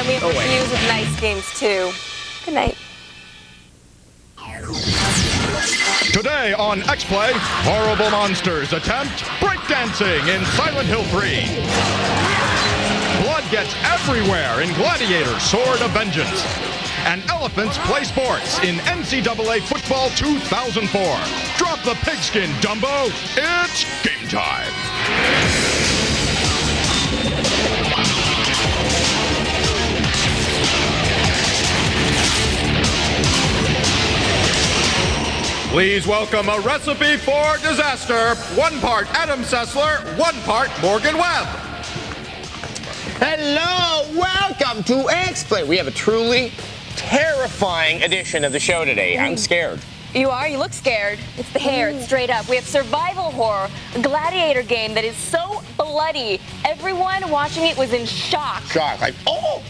And we have reviews of nice games, too. Good night. Today on X-Play, horrible monsters attempt breakdancing in Silent Hill 3. Blood gets everywhere in Gladiator, Sword of Vengeance. And elephants play sports in NCAA Football 2004. Drop the pigskin, Dumbo. It's game time. Please welcome a recipe for disaster. 1 part Adam Sessler, 1 part Morgan Webb. Hello, welcome to X-Play. We have a truly terrifying edition of the show today. I'm scared. You are? You look scared. It's the hair. It's straight up. We have survival horror, a gladiator game that is so bloody. Everyone watching it was in shock. Shock, like, oh!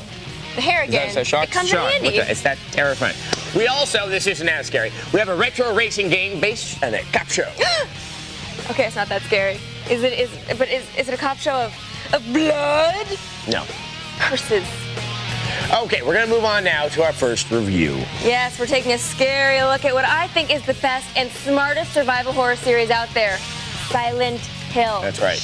The hair again. Is that shock? It comes in handy. It's that terrifying. We also, this isn't as scary, we have a retro racing game based on a cop show. Okay, it's not that scary. Is it a cop show of blood? No. Curses. Okay, we're going to move on now to our first review. Yes, we're taking a scary look at what I think is the best and smartest survival horror series out there, Silent Hill. That's right.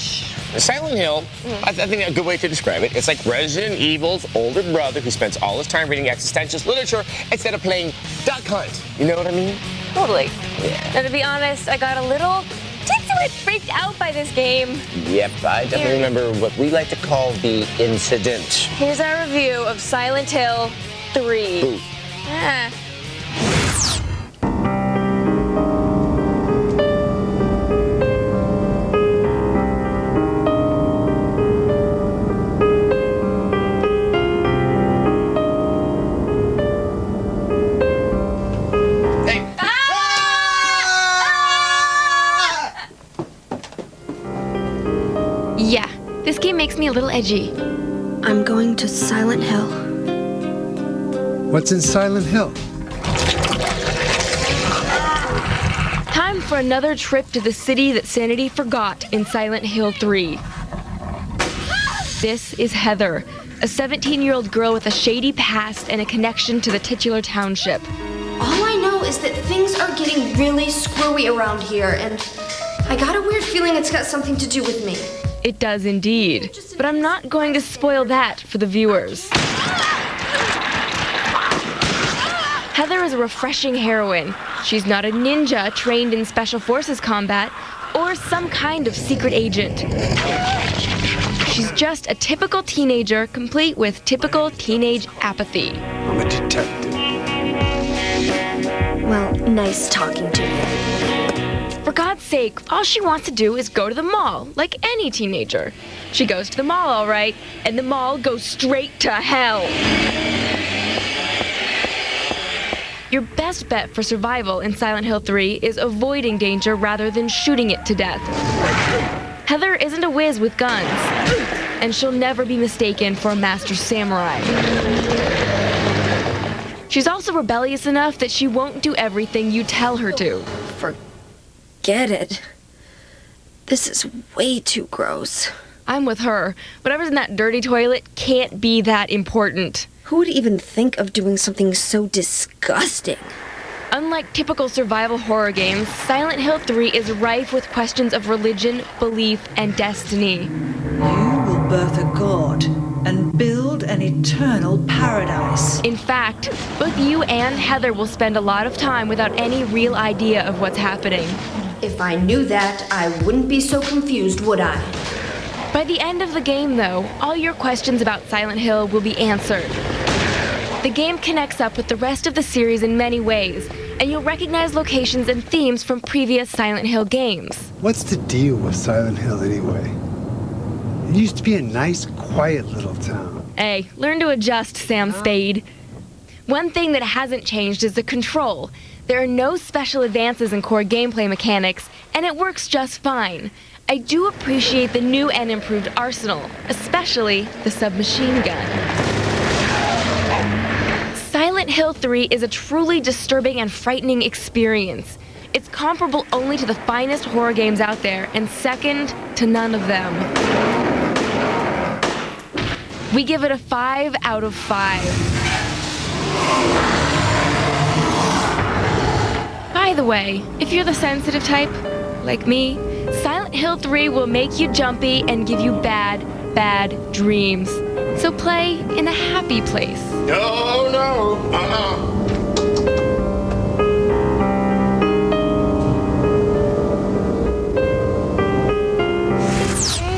Silent Hill, I think a good way to describe it, it's like Resident Evil's older brother who spends all his time reading existentialist literature instead of playing Duck Hunt. You know what I mean? Totally. Yeah. Now, to be honest, I got a little freaked out by this game. Yep, I definitely remember what we like to call the incident. Here's our review of Silent Hill 3. Ooh. Yeah, this game makes me a little edgy. I'm going to Silent Hill. What's in Silent Hill? Time for another trip to the city that sanity forgot in Silent Hill 3. This is Heather, a 17-year-old girl with a shady past and a connection to the titular township. All I know is that things are getting really screwy around here, and I got a weird feeling it's got something to do with me. It does indeed, but I'm not going to spoil that for the viewers. Heather is a refreshing heroine. She's not a ninja trained in special forces combat or some kind of secret agent. She's just a typical teenager complete with typical teenage apathy. I'm a detective. Well, nice talking to you. For God's sake, all she wants to do is go to the mall, like any teenager. She goes to the mall, all right, and the mall goes straight to hell. Your best bet for survival in Silent Hill 3 is avoiding danger rather than shooting it to death. Heather isn't a whiz with guns, and she'll never be mistaken for a master samurai. She's also rebellious enough that she won't do everything you tell her to. Forget it. This is way too gross. I'm with her. Whatever's in that dirty toilet can't be that important. Who would even think of doing something so disgusting? Unlike typical survival horror games, Silent Hill 3 is rife with questions of religion, belief, and destiny. You will birth a god and build an eternal paradise. In fact, both you and Heather will spend a lot of time without any real idea of what's happening. If I knew that, I wouldn't be so confused, would I? By the end of the game, though, all your questions about Silent Hill will be answered. The game connects up with the rest of the series in many ways, and you'll recognize locations and themes from previous Silent Hill games. What's the deal with Silent Hill anyway? It used to be a nice, quiet little town. Hey, learn to adjust, Sam Spade. One thing that hasn't changed is the control. There are no special advances in core gameplay mechanics, and it works just fine. I do appreciate the new and improved arsenal, especially the submachine gun. Silent Hill 3 is a truly disturbing and frightening experience. It's comparable only to the finest horror games out there, and second to none of them. We give it a 5 out of 5. By the way, if you're the sensitive type, like me, Silent Hill 3 will make you jumpy and give you bad dreams. So play in a happy place. No.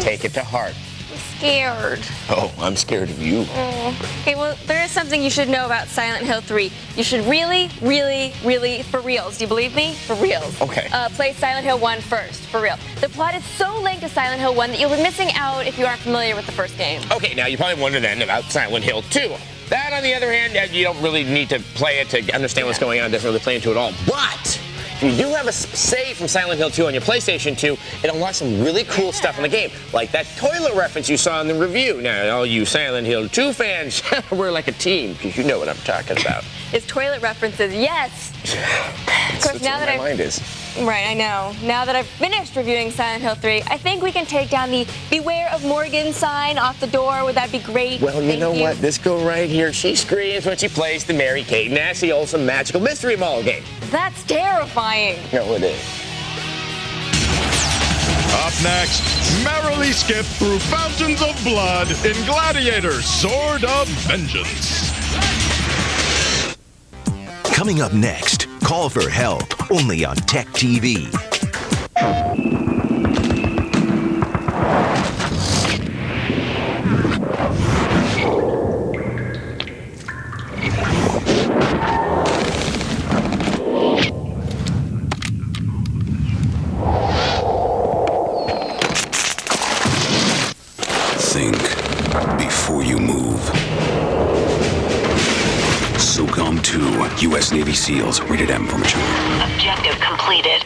Take it to heart. Scared. Oh, I'm scared of you. Okay, well, there is something you should know about Silent Hill 3. You should really, for reals, do you believe me? For reals. Okay. Play Silent Hill 1 first, for real. The plot is so linked to Silent Hill 1 that you'll be missing out if you aren't familiar with the first game. Okay, now you probably wonder then about Silent Hill 2. That, on the other hand, you don't really need to play it to understand what's going on. It doesn't really play into it at all. But if you do have a save from Silent Hill 2 on your PlayStation 2, it unlocks some really cool stuff in the game, like that toilet reference you saw in the review. Now, all you Silent Hill 2 fans, we're like a team, because you know what I'm talking about. It's toilet references, yes. Of course, now that my mind is. Right, I know. Now that I've finished reviewing Silent Hill 3, I think we can take down the Beware of Morgan sign off the door. Would that be great? Well, you know what? This girl right here, she screams when she plays the Mary-Kate and Ashley Olsen Magical Mystery Mall game. That's terrifying. No, it is. Up next, merrily skip through fountains of blood in Gladiator, Sword of Vengeance. Coming up next, call for help, only on Tech TV. Think before you move. SOCOM 2, U.S. Navy SEALs, rated M for mature. Objective completed.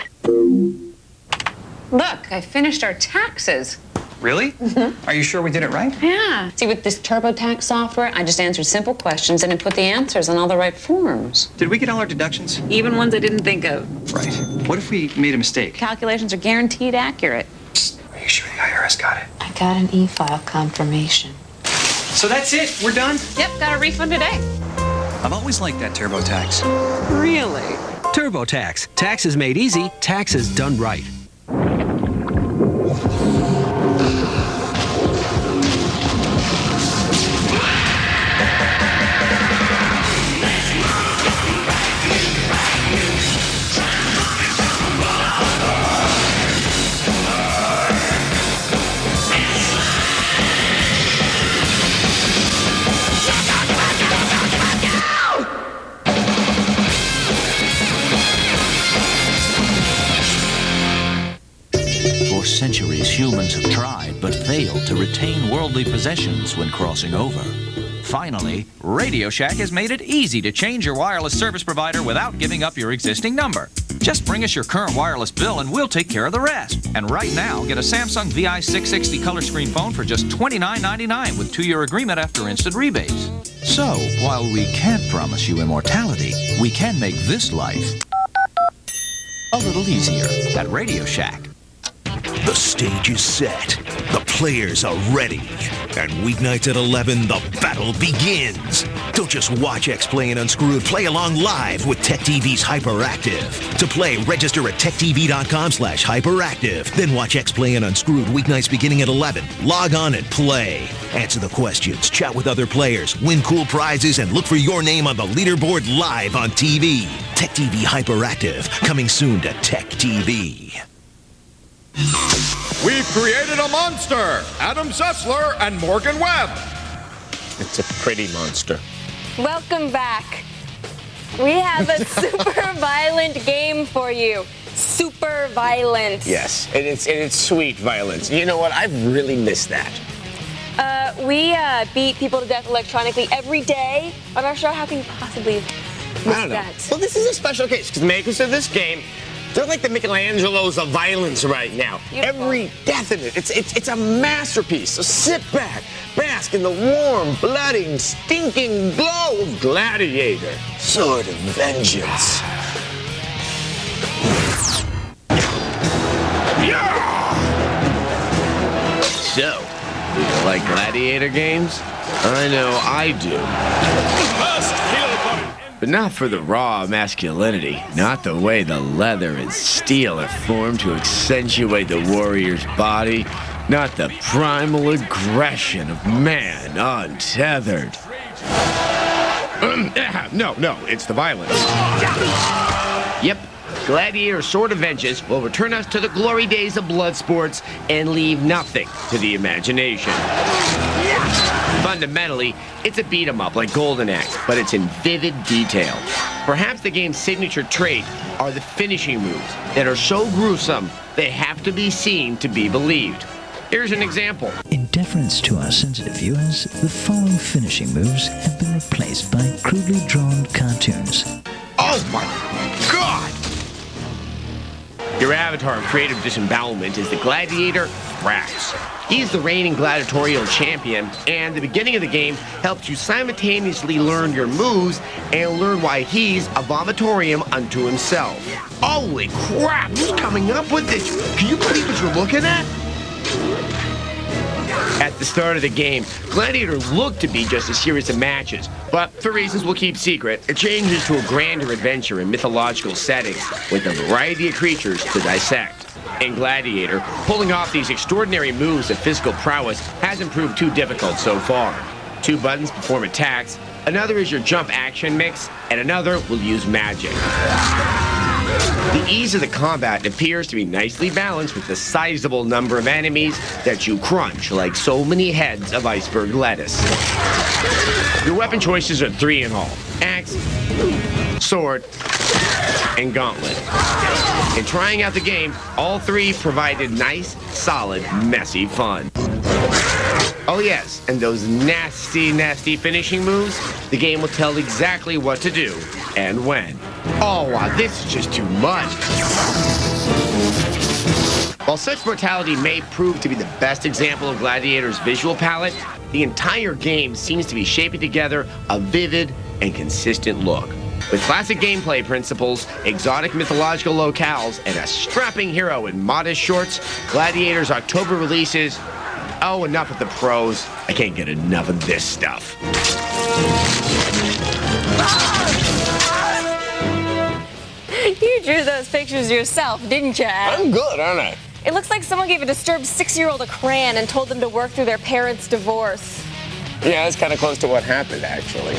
Look, I finished our taxes. Really? Are you sure we did it right? Yeah. See, with this TurboTax software, I just answered simple questions and it put the answers on all the right forms. Did we get all our deductions? Even ones I didn't think of. Right. What if we made a mistake? Calculations are guaranteed accurate. Are you sure the IRS got it? I got an e-file confirmation. So that's it? We're done? Yep, got a refund today. I've always liked that TurboTax. Really? TurboTax. Taxes made easy, taxes done right. For centuries, humans have tried but failed to retain worldly possessions when crossing over. Finally, Radio Shack has made it easy to change your wireless service provider without giving up your existing number. Just bring us your current wireless bill and we'll take care of the rest. And right now, get a Samsung VI660 color screen phone for just $29.99 with 2-year agreement after instant rebates. So, while we can't promise you immortality, we can make this life a little easier at Radio Shack. The stage is set. The players are ready. And weeknights at 11, the battle begins. Don't just watch X Play and Unscrewed. Play along live with Tech TV's Hyperactive. To play, register at techtv.com/hyperactive. Then watch X Play and Unscrewed weeknights beginning at 11. Log on and play. Answer the questions, chat with other players, win cool prizes, and look for your name on the leaderboard live on TV. Tech TV Hyperactive, coming soon to Tech TV. We've created a monster, Adam Sessler and Morgan Webb. It's a pretty monster. Welcome back. We have a super violent game for you. Super violent. Yes, and it's sweet violence. You know what? I've really missed that. We beat people to death electronically every day on our show. How can you possibly miss I don't know. that? Well, this is a special case because the makers of this game, they're like the Michelangelos of violence right now. Beautiful. Every death in it, it's a masterpiece. So sit back, bask in the warm, bloody, stinking glow of Gladiator, Sword of Vengeance. So, do you like Gladiator games? I know I do. But not for the raw masculinity. Not the way the leather and steel are formed to accentuate the warrior's body. Not the primal aggression of man untethered. No, it's the violence. Yep. Gladiator Sword of Vengeance will return us to the glory days of blood sports and leave nothing to the imagination. Fundamentally, it's a beat-em-up like Golden Axe, but it's in vivid detail. Perhaps the game's signature trait are the finishing moves that are so gruesome they have to be seen to be believed. Here's an example. In deference to our sensitive viewers, the following finishing moves have been replaced by crudely drawn cartoons. Oh my God! Your avatar of creative disembowelment is the Gladiator Thrax. He's the reigning gladiatorial champion, and the beginning of the game helps you simultaneously learn your moves and learn why he's a vomitorium unto himself. Holy crap, who's coming up with this? Can you believe what you're looking at? At the start of the game, Gladiator looked to be just a series of matches, but for reasons we'll keep secret, it changes to a grander adventure in mythological settings with a variety of creatures to dissect. In Gladiator, pulling off these extraordinary moves of physical prowess hasn't proved too difficult so far. 2 buttons perform attacks, another is your jump action mix, and another will use magic. The ease of the combat appears to be nicely balanced with the sizable number of enemies that you crunch like so many heads of iceberg lettuce. Your weapon choices are 3 in all: axe, sword, and gauntlet. In trying out the game, all 3 provided nice, solid, messy fun. Oh yes, and those nasty finishing moves, the game will tell exactly what to do and when. Oh wow, this is just too much. While such brutality may prove to be the best example of Gladiator's visual palette, the entire game seems to be shaping together a vivid and consistent look. With classic gameplay principles, exotic mythological locales, and a strapping hero in modest shorts, Gladiator's October releases. Oh, enough with the pros. I can't get enough of this stuff. You drew those pictures yourself, didn't you, Adam? I'm good, aren't I? It looks like someone gave a disturbed 6-year-old a crayon and told them to work through their parents' divorce. Yeah, that's kind of close to what happened, actually.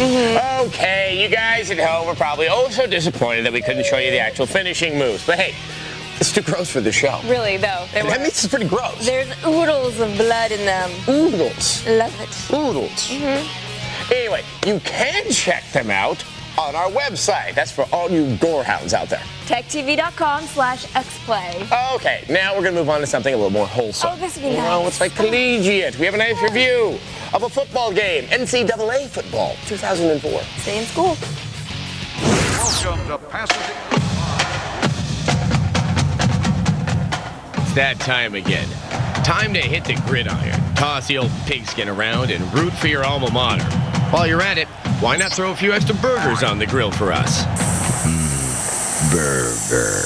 Okay, you guys at home are probably so disappointed that we couldn't show you the actual finishing moves. But hey, it's too gross for the show. Really, though. That makes it pretty gross. There's oodles of blood in them. Oodles. Love it. Oodles. Anyway, you can check them out on our website. That's for all you gorehounds out there. techtv.com/xplay. Okay, now we're going to move on to something a little more wholesome. Oh, this would be nice. Oh, it's like collegiate. We have a nice review of a football game, NCAA Football, 2004. Stay in school. Welcome to Passes. It's that time again. Time to hit the gridiron, toss the old pigskin around, and root for your alma mater. While you're at it, why not throw a few extra burgers on the grill for us? Burger.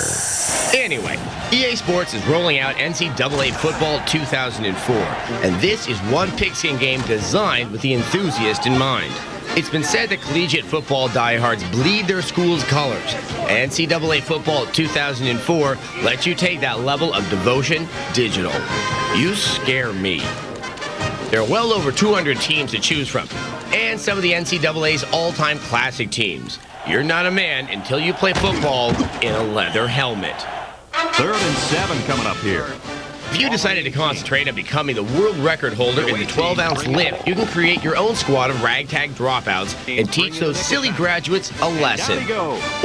Anyway, EA Sports is rolling out NCAA Football 2004, and this is one pigskin game designed with the enthusiast in mind. It's been said that collegiate football diehards bleed their school's colors. NCAA Football 2004 lets you take that level of devotion digital. You scare me. There are well over 200 teams to choose from, and some of the NCAA's all-time classic teams. You're not a man until you play football in a leather helmet. 3rd and 7 coming up here. If you decided to concentrate on becoming the world record holder in the 12-ounce lift, you can create your own squad of ragtag dropouts and teach those silly graduates a lesson.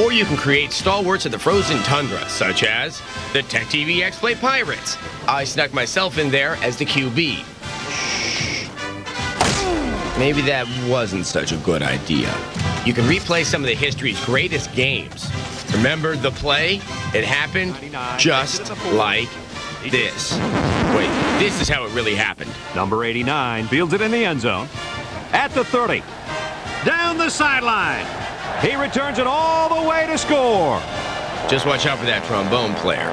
Or you can create stalwarts of the frozen tundra, such as the Tech TV X-Play Pirates. I snuck myself in there as the QB. Maybe that wasn't such a good idea. You can replay some of the history's greatest games. Remember the play? It happened just like this. Wait, this is how it really happened. Number 89 fields it in the end zone. At the 30. Down the sideline. He returns it all the way to score. Just watch out for that trombone player.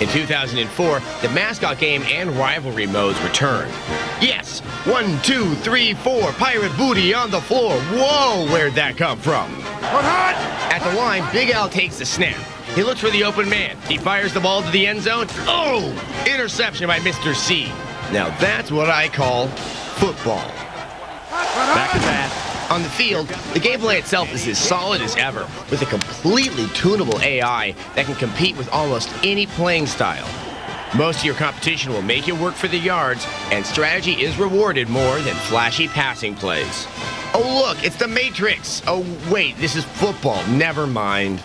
In 2004, the mascot game and rivalry modes returned. Yes, 1, 2, 3, 4, pirate booty on the floor. Whoa, where'd that come from? At the line, Big Al takes the snap. He looks for the open man. He fires the ball to the end zone. Oh, interception by Mr. C. Now that's what I call football. Back to that. On the field, the gameplay itself is as solid as ever, with a completely tunable AI that can compete with almost any playing style. Most of your competition will make you work for the yards, and strategy is rewarded more than flashy passing plays. Oh look, it's the Matrix! Oh wait, this is football, never mind.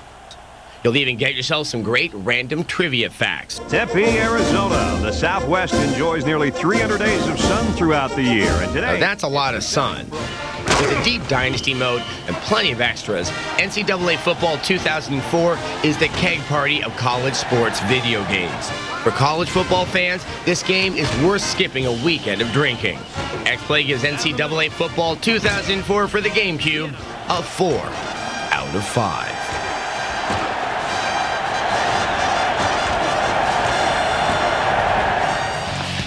You'll even get yourself some great random trivia facts. Tempe, Arizona. The Southwest enjoys nearly 300 days of sun throughout the year, and today... Now that's a lot of sun. With a deep dynasty mode and plenty of extras, NCAA Football 2004 is the keg party of college sports video games. For college football fans, this game is worth skipping a weekend of drinking. X-Play gives NCAA Football 2004 for the GameCube a 4 out of 5.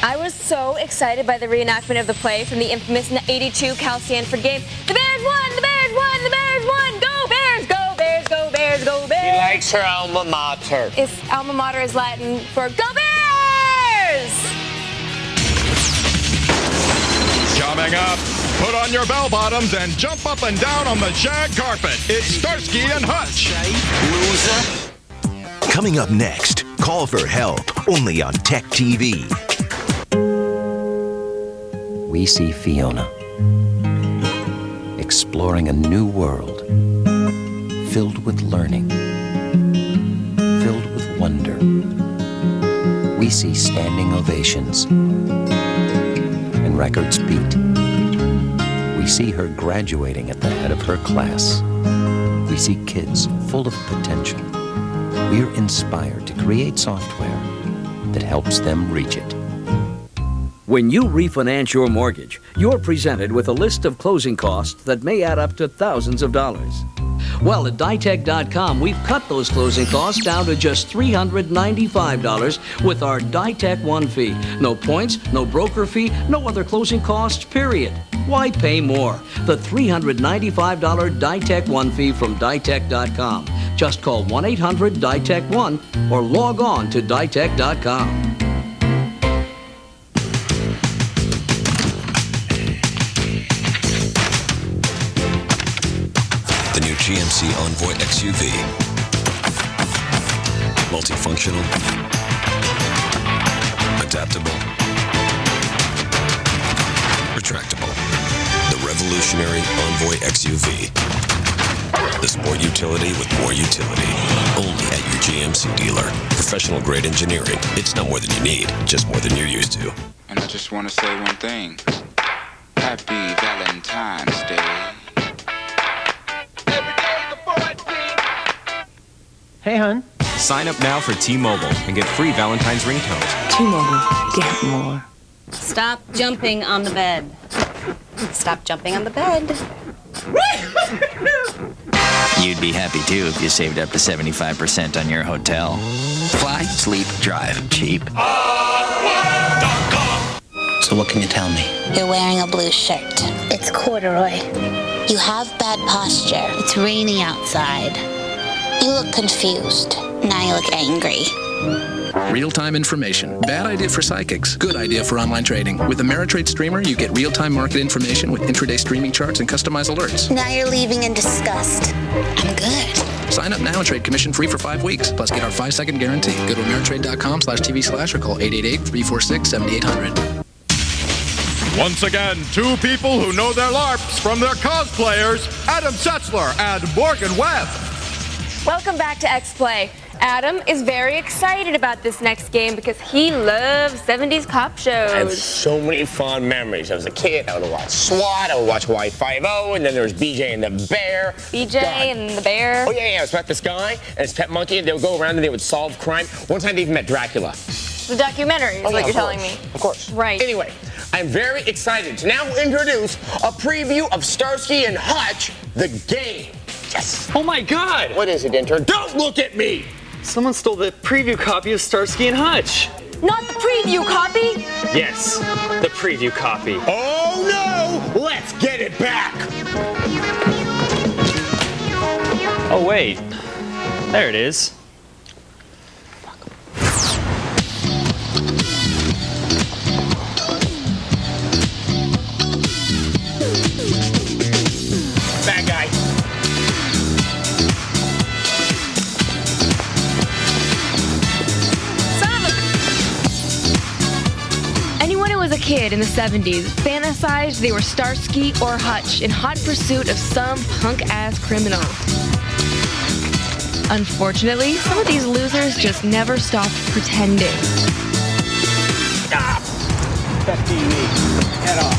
I was so excited by the reenactment of the play from the infamous 82 Cal Stanford game. The Bears won! The Bears won! The Bears won! Go Bears! Go Bears! Go Bears! Go Bears! He likes her alma mater. Alma mater is Latin for Go Bears! Coming up, put on your bell bottoms and jump up and down on the shag carpet. It's Starsky and Hutch. Loser. Coming up next, call for help, only on Tech TV. We see Fiona exploring a new world filled with learning, filled with wonder. We see standing ovations and records beat. We see her graduating at the head of her class. We see kids full of potential. We're inspired to create software that helps them reach it. When you refinance your mortgage, you're presented with a list of closing costs that may add up to thousands of dollars. Well, at Ditech.com, we've cut those closing costs down to just $395 with our Ditech One fee. No points, no broker fee, no other closing costs, period. Why pay more? The $395 Ditech One fee from Ditech.com. Just call 1-800-DITECH-1 or log on to Ditech.com. GMC Envoy XUV. Multifunctional, adaptable, retractable. The revolutionary Envoy XUV. The sport utility with more utility. Only at your GMC dealer. Professional grade engineering. It's not more than you need, just more than you're used to. And I just want to say one thing. Happy Valentine's Day. Hey, hon. Sign up now for T-Mobile and get free Valentine's ringtones. T-Mobile, get more. Stop jumping on the bed. Stop jumping on the bed. You'd be happy, too, if you saved up to 75% on your hotel. Fly, sleep, drive. Cheap. So what can you tell me? You're wearing a blue shirt. It's corduroy. You have bad posture. It's rainy outside. You look confused. Now you look angry. Real-time information. Bad idea for psychics. Good idea for online trading. With the Ameritrade Streamer, you get real-time market information with intraday streaming charts and customized alerts. Now you're leaving in disgust. I'm good. Sign up now and trade commission-free for 5 weeks. Plus, get our 5-second guarantee. Go to Ameritrade.com/TV/ or call 888-346-7800. Once again, two people who know their LARPs from their cosplayers, Adam Setzler and Morgan Webb. Welcome back to X-Play. Adam is very excited about this next game because he loves 70s cop shows. I have so many fond memories. As a kid, I would watch SWAT, I would watch Hawaii Five-0, and then there was BJ and the Bear. BJ and the Bear? Oh, yeah, it was about this guy and his pet monkey, and they would go around and they would solve crime. One time they even met Dracula. The documentary is what you're telling me. Of course. Right. Anyway, I'm very excited to now introduce a preview of Starsky and Hutch, the game. Yes. Oh my God! What is it, intern? Don't look at me! Someone stole the preview copy of Starsky and Hutch. Not the preview copy! Yes, the preview copy. Oh no! Let's get it back! Oh, wait. There it is. Bad guy. Anyone who was a kid in the 70s fantasized they were Starsky or Hutch in hot pursuit of some punk-ass criminal. Unfortunately, some of these losers just never stopped pretending. Stop! That TV. Head off.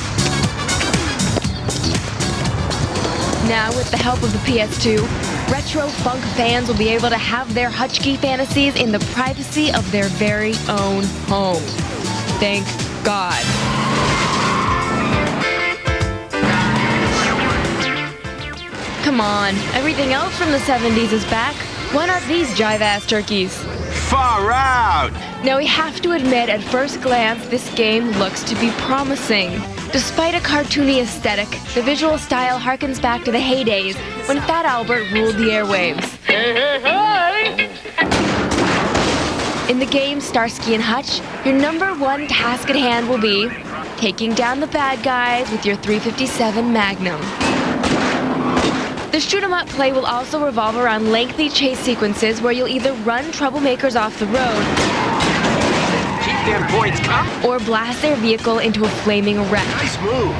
Now, with the help of the PS2, retro funk fans will be able to have their Hutchkey fantasies in the privacy of their very own home. Thank God. Come on, everything else from the 70s is back. Why not these jive-ass turkeys? Far out! Now we have to admit, at first glance, this game looks to be promising. Despite a cartoony aesthetic, the visual style harkens back to the heydays when Fat Albert ruled the airwaves. Hey, hey, hey! In the game Starsky and Hutch, your #1 task at hand will be taking down the bad guys with your .357 Magnum. The shoot-'em-up play will also revolve around lengthy chase sequences where you'll either run troublemakers off the road Keep them points coming. or blast their vehicle into a flaming wreck. Nice move.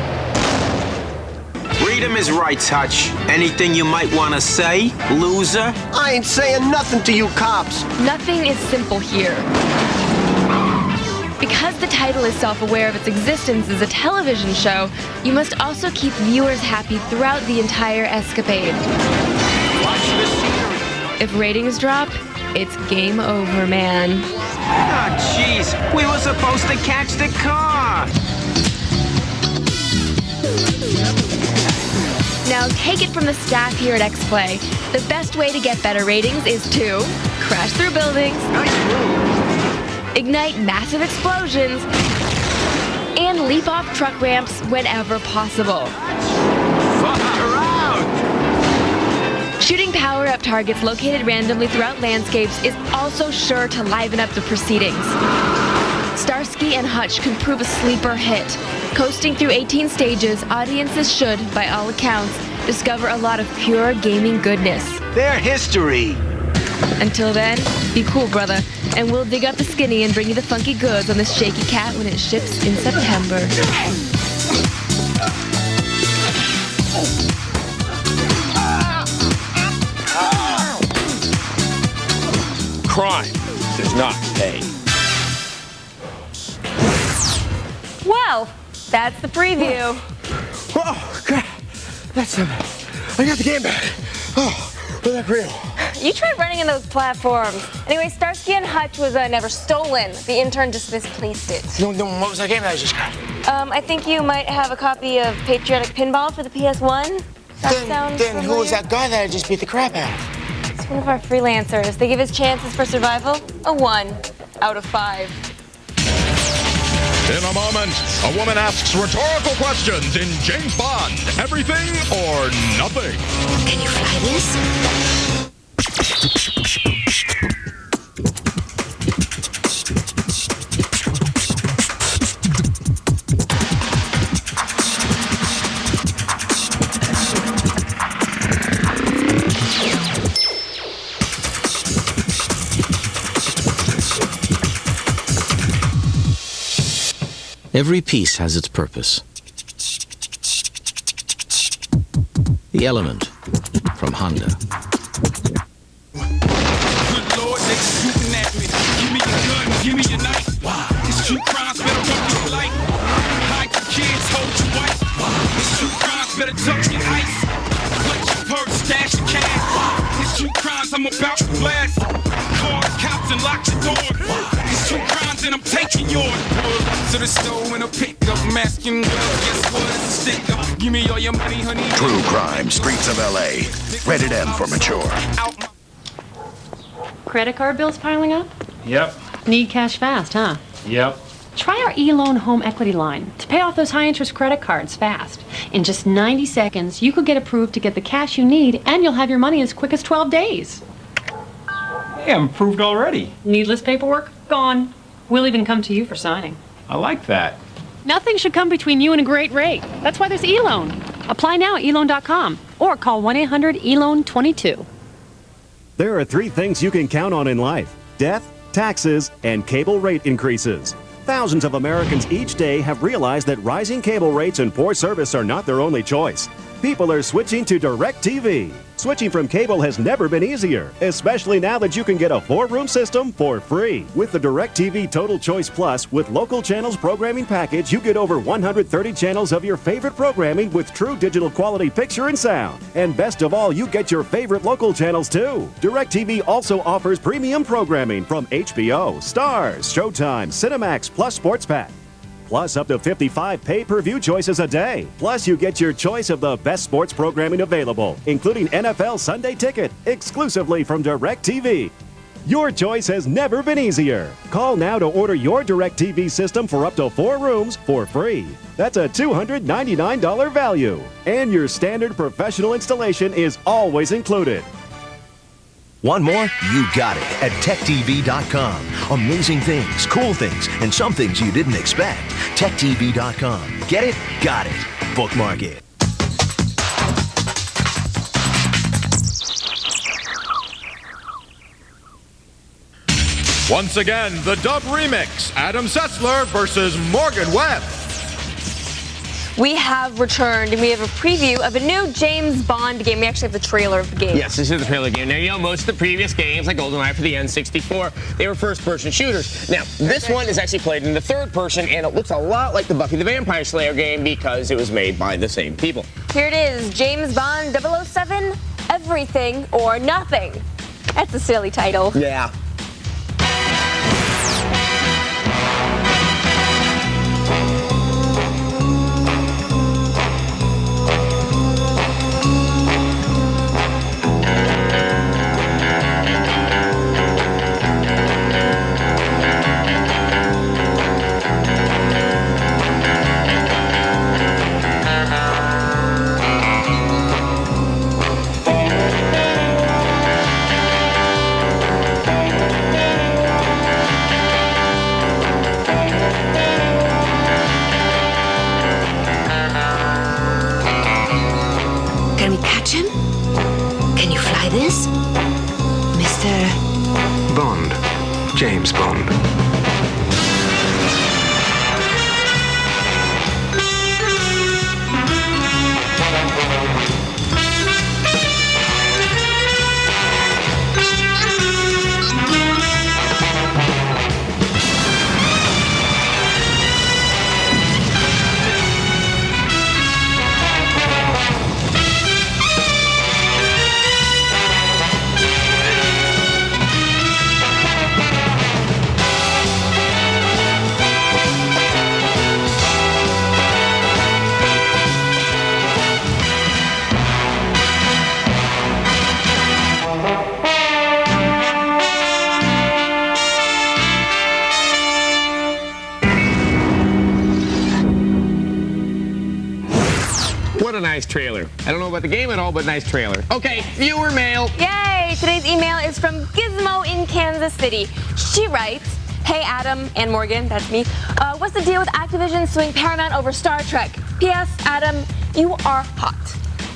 Read him his rights, Hutch. Anything you might want to say, loser? I ain't saying nothing to you cops. Nothing is simple here. Because the title is self-aware of its existence as a television show, you must also keep viewers happy throughout the entire escapade. Watch the scenery. If ratings drop, it's game over, man. Oh, jeez. We were supposed to catch the car. Now, take it from the staff here at X-Play. The best way to get better ratings is to crash through buildings, ignite massive explosions, and leap off truck ramps whenever possible. Shooting power-up targets located randomly throughout landscapes is also sure to liven up the proceedings. Starsky and Hutch can prove a sleeper hit. Coasting through 18 stages, audiences should, by all accounts, discover a lot of pure gaming goodness. They're history. Until then, be cool, brother, and we'll dig up the skinny and bring you the funky goods on this shaky cat when it ships in September. Crime does not pay. Well, that's the preview. Oh, God. That's I got the game back. Oh, was that real? You tried running in those platforms. Anyway, Starsky and Hutch was never stolen. The intern just misplaced it. No, what was that game that I just got? I think you might have a copy of Patrionic Pinball for the PS1. Then who was that guy that I just beat the crap out of? It's one of our freelancers. They give his chances for survival a 1 out of 5. In a moment, a woman asks rhetorical questions in Jame Bond. Everything or nothing. Can you fly this? Every piece has its purpose. The Element from Honda. Good Lord, they shooting at me. Give me your gun, give me your knife. It's true crimes, better run your life. Hide your kids, hold your wife. It's true crimes, better tuck your ice. Clutch your purse, stash your cash. It's true crimes, I'm about to blast. Call the cops and lock your door. It's true crimes and I'm taking yours. To the store in a pickup, masking gloves. Guess what? It's a stick up. Give me all your money, honey. True Crime, Streets of L.A. Rated M for mature. Credit card bills piling up? Yep. Need cash fast, huh? Yep. Try our e-loan home equity line to pay off those high-interest credit cards fast. In just 90 seconds, you could get approved to get the cash you need, and you'll have your money as quick as 12 days. Hey, I'm approved already. Needless paperwork? Gone. We'll even come to you for signing. I like that. Nothing should come between you and a great rate. That's why there's e-loan. Apply now at eloan.com or call 1-800-ELOAN-22. There are 3 things you can count on in life: death, taxes, and cable rate increases. Thousands of Americans each day have realized that rising cable rates and poor service are not their only choice. People are switching to DirecTV. Switching from cable has never been easier, especially now that you can get a 4-room system for free. With the DirecTV Total Choice Plus with local channels programming package, you get over 130 channels of your favorite programming with true digital quality picture and sound. And best of all, you get your favorite local channels too. DirecTV also offers premium programming from HBO, Starz, Showtime, Cinemax, plus Sports Pack. Plus up to 55 pay-per-view choices a day. Plus you get your choice of the best sports programming available, including NFL Sunday Ticket, exclusively from DirecTV. Your choice has never been easier. Call now to order your DirecTV system for up to 4 rooms for free. That's a $299 value. And your standard professional installation is always included. Want more? You got it at techtv.com. Amazing things, cool things, and some things you didn't expect. techtv.com. Get it? Got it. Bookmark it. Once again, the dub remix, Adam Sessler versus Morgan Webb. We have returned, and we have a preview of a new James Bond game. We actually have the trailer of the game. Yes, this is the trailer game. Now, you know, most of the previous games, like GoldenEye for the N64, they were first-person shooters. Now, this one is actually played in the third person, and it looks a lot like the Buffy the Vampire Slayer game because it was made by the same people. Here it is, James Bond 007, Everything or Nothing. That's a silly title. Yeah. Can we catch him? Can you fly this? Mr. Bond. James Bond. What a nice trailer. I don't know about the game at all, but nice trailer. Okay, viewer mail. Yay! Today's email is from Gizmo in Kansas City. She writes, "Hey Adam and Morgan, that's me. What's the deal with Activision suing Paramount over Star Trek? P.S. Adam, you are hot."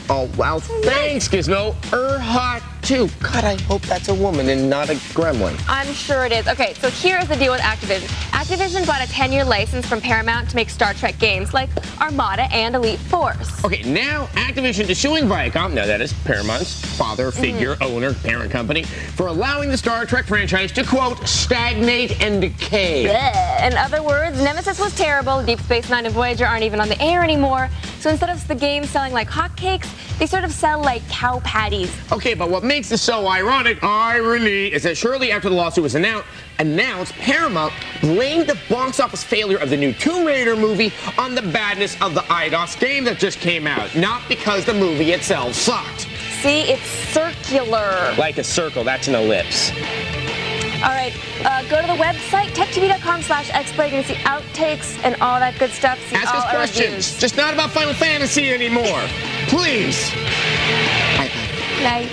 Oh, wow. Thanks, Gizmo. Hot, too. God, I hope that's a woman and not a gremlin. I'm sure it is. Okay, so here's the deal with Activision. Activision bought a 10-year license from Paramount to make Star Trek games like Armada and Elite Force. Okay, now Activision is suing Viacom, now that is Paramount's father figure, owner, parent company, for allowing the Star Trek franchise to, quote, stagnate and decay. Blech. In other words, Nemesis was terrible, Deep Space Nine and Voyager aren't even on the air anymore, so instead of the game selling like hotcakes, they sort of sell like cow patties. Okay, but what makes this so ironic, irony, is that shortly after the lawsuit was announced, Paramount blamed the box office failure of the new Tomb Raider movie on the badness of the IDOS game that just came out, not because the movie itself sucked. See, it's circular. Like a circle, that's an ellipse. All right, go to the website, techtv.com/xplay. You're going to see outtakes and all that good stuff. See Ask all us our questions. reviews. Just not about Final Fantasy anymore. Please. Night.